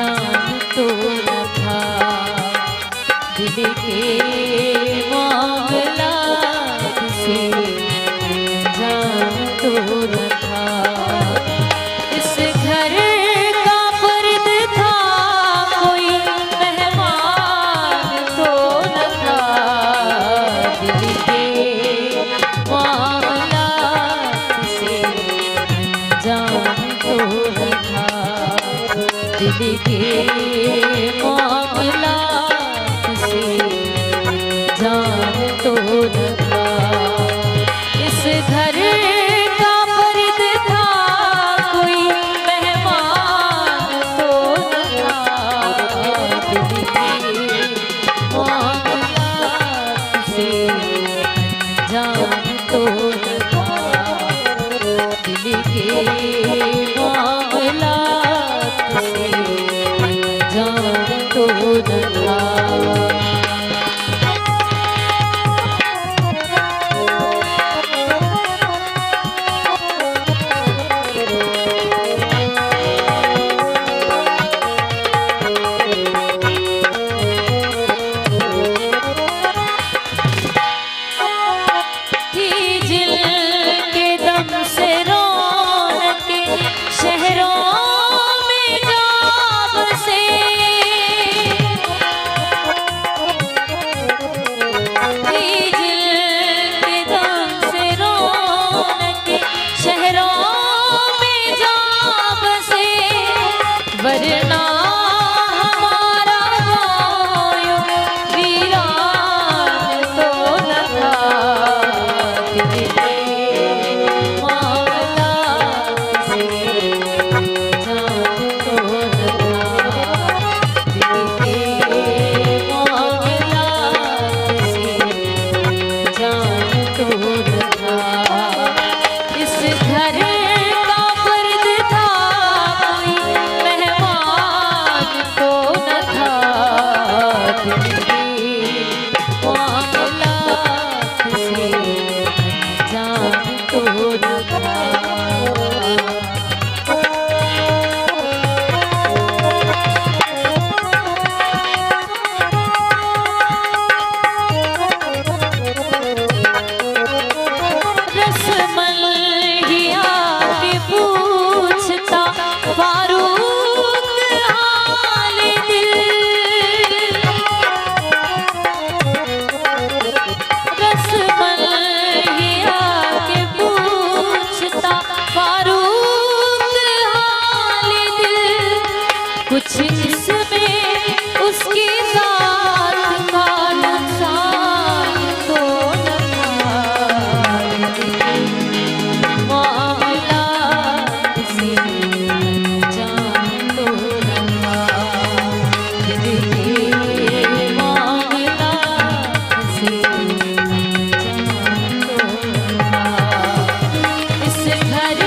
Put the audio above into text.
जान तो न था दिल के मामला से जान तो न था। इस घर का फर्द था कोई मेहमान तो न था दिल के मामला से जान तो न था दिल के मामला से जान तो न था। इस घर का फर्द था कोई मेहमान तो न था दिल के मामला से जान तो न था दिल के मामला से जान तो न था। वरना हमारा गायो वीरान तो न था दिल के मामला से जान तो न था दिल के मामला से जान तो न था। इस घर का फर्द था कोई मेहमान तो न था दिल के मामला से जान तो न था। कुछ इसमें उसकी जात का नुकसान तो न था मामला से जान तो न था दिल के मामला से जान तो न था। इस घर